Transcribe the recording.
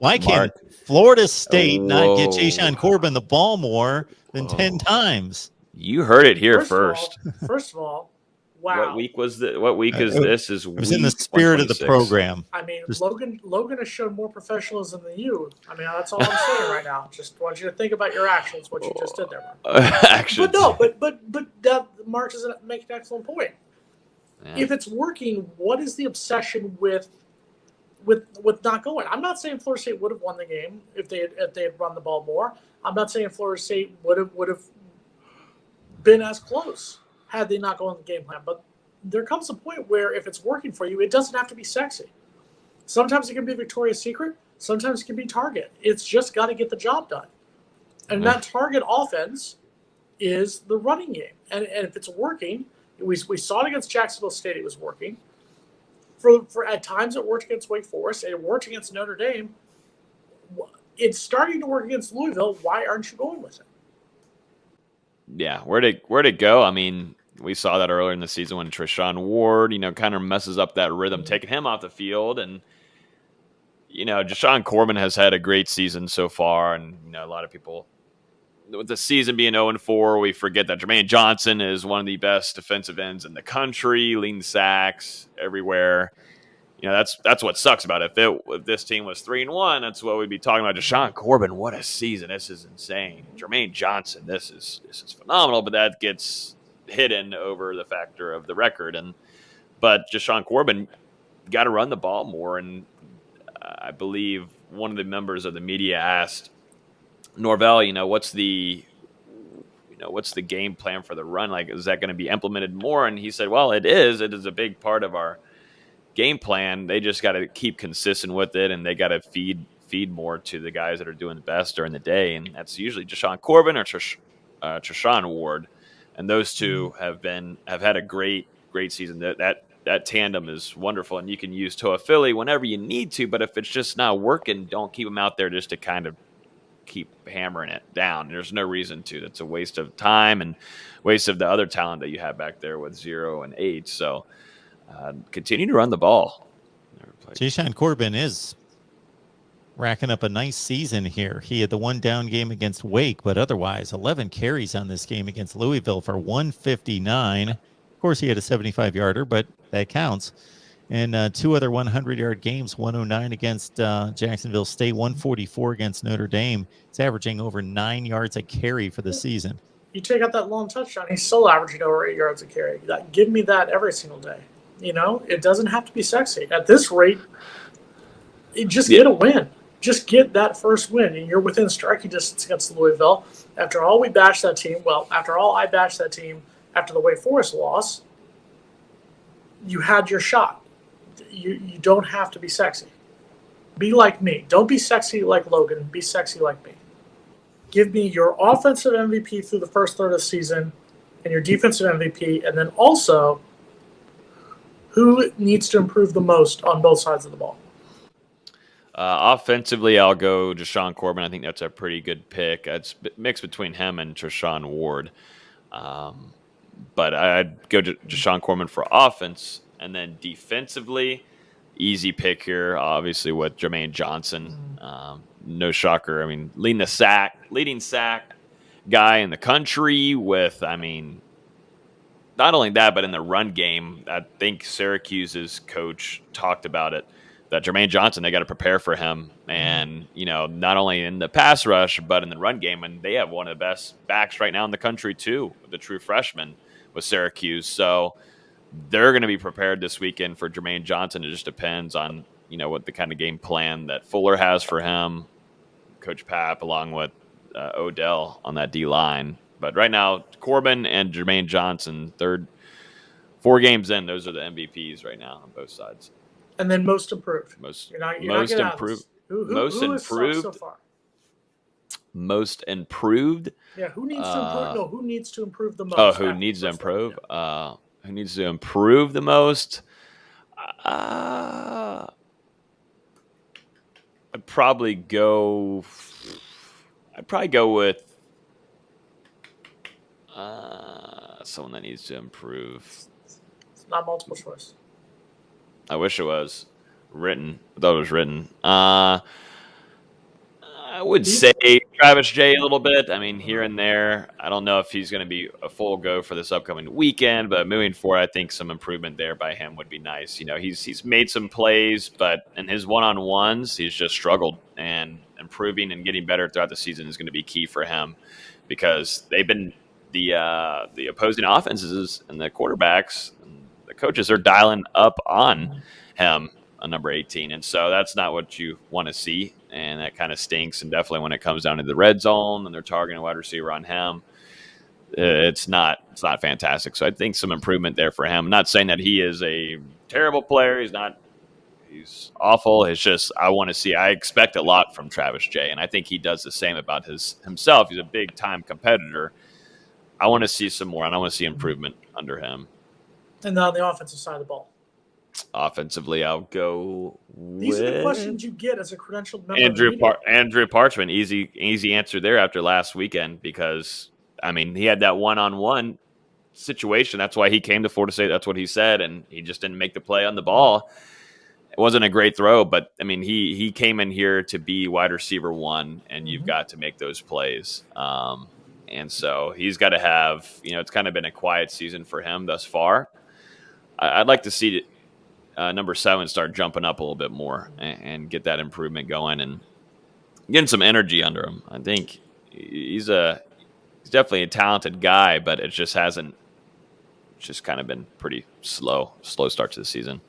Why can't Mark. Florida State not get Whoa. Jashaun Corbin the ball more than 10 times? You heard it here first. First of all, wow. What week was the? What week is this? Is It was in the spirit of the program. I mean, Logan has shown more professionalism than you. I mean, that's all I'm saying right now. Just want you to think about your actions, what you just did there, Mark. Actions. But Mark doesn't make an excellent point. Yeah. If it's working, what is the obsession with not going? I'm not saying Florida State would have won the game if they had run the ball more. I'm not saying Florida State would have been as close had they not gone the game plan. But there comes a point where if it's working for you, it doesn't have to be sexy. Sometimes it can be Victoria's Secret. Sometimes it can be Target. It's just got to get the job done. And that Target offense is the running game. And if it's working, we saw it against Jacksonville State. It was working. For at times it worked against Wake Forest. It worked against Notre Dame. It's starting to work against Louisville. Why aren't you going with it? Yeah, where'd it go? I mean, we saw that earlier in the season when Jashaun Ward, kind of messes up that rhythm, taking him off the field. And, Jashaun Corbin has had a great season so far. And, a lot of people, with the season being 0-4, we forget that Jermaine Johnson is one of the best defensive ends in the country, leading sacks everywhere. That's what sucks about it. If this team was 3-1, that's what we'd be talking about. Jashaun Corbin, what a season! This is insane. Jermaine Johnson, this is phenomenal. But that gets hidden over the factor of the record. But Jashaun Corbin got to run the ball more. And I believe one of the members of the media asked Norvell, what's the game plan for the run? Like, is that going to be implemented more? And he said, well, it is. It is a big part of our game plan. They just got to keep consistent with it, and they got to feed more to the guys that are doing the best during the day, and that's usually Jashaun Corbin or Jashaun Ward, and those two have had a great season. That tandem is wonderful, and you can use Toa Philly whenever you need to. But if it's just not working, don't keep them out there just to kind of keep hammering it down. There's no reason to. That's a waste of time and waste of the other talent that you have back there with 0 and 8. So. Continue to run the ball. Jashaun Corbin is racking up a nice season here. He had the one down game against Wake, but otherwise 11 carries on this game against Louisville for 159. Of course, he had a 75-yarder, but that counts. And two other 100-yard games, 109 against Jacksonville State, 144 against Notre Dame. It's averaging over 9 yards a carry for the season. You take out that long touchdown, he's still averaging over 8 yards a carry. Give me that every single day. It doesn't have to be sexy. At this rate, just get a win. Just get that first win, and you're within striking distance against Louisville. After all I bashed that team after the Wake Forest loss, you had your shot. You don't have to be sexy. Be like me. Don't be sexy like Logan. Be sexy like me. Give me your offensive MVP through the first third of the season and your defensive MVP, and then also who needs to improve the most on both sides of the ball. Offensively, I'll go Jashaun Corbin. I think that's a pretty good pick. It's mixed between him and Jashaun Ward. But I'd go to Jashaun Corbin for offense. And then defensively, easy pick here, obviously, with Jermaine Johnson. No shocker. I mean, leading sack guy in the country with, not only that, but in the run game, I think Syracuse's coach talked about it, that Jermaine Johnson, they got to prepare for him. And, not only in the pass rush, but in the run game. And they have one of the best backs right now in the country, too, the true freshman with Syracuse. So they're going to be prepared this weekend for Jermaine Johnson. It just depends on, what the kind of game plan that Fuller has for him, Coach Papp, along with Odell on that D-line. But right now, Corbin and Jermaine Johnson, 4 games in, those are the MVPs right now on both sides. And then most improved. Most improved. So far? Most improved. Yeah, who needs to improve? No, who needs to improve the most? Oh, who needs to improve? Who needs to improve the most? I'd probably go with someone that needs to improve. It's not multiple choice. I wish it was written. I thought it was written. would say Travis J a little bit. I mean, here and there. I don't know if he's going to be a full go for this upcoming weekend, but moving forward, I think some improvement there by him would be nice. You know, he's made some plays, but in his one-on-ones, he's just struggled. And improving and getting better throughout the season is going to be key for him because they've been the opposing offenses and the quarterbacks, and the coaches are dialing up on him. Number 18, and so that's not what you want to see, and that kind of stinks. And definitely when it comes down to the red zone and they're targeting a wide receiver on him, it's not fantastic. So I think some improvement there for him. I'm not saying that he is a terrible player. He's awful. It's just I expect a lot from Travis J, and I think he does the same about himself. He's a big time competitor. I want to see some more, and I want to see improvement under him. And on the offensive side of the ball. Offensively, I'll go These are the questions you get as a credentialed member. Andrew Parchment, easy answer there after last weekend because, I mean, he had that one-on-one situation. That's why he came to Florida State. That's what he said, and he just didn't make the play on the ball. It wasn't a great throw, but, I mean, he came in here to be wide receiver one, and you've got to make those plays. And so he's got to have – it's kind of been a quiet season for him thus far. I'd like to see – number 7 start jumping up a little bit more and get that improvement going and getting some energy under him. I think he's definitely a talented guy, but it just hasn't. It's just kind of been pretty slow start to the season.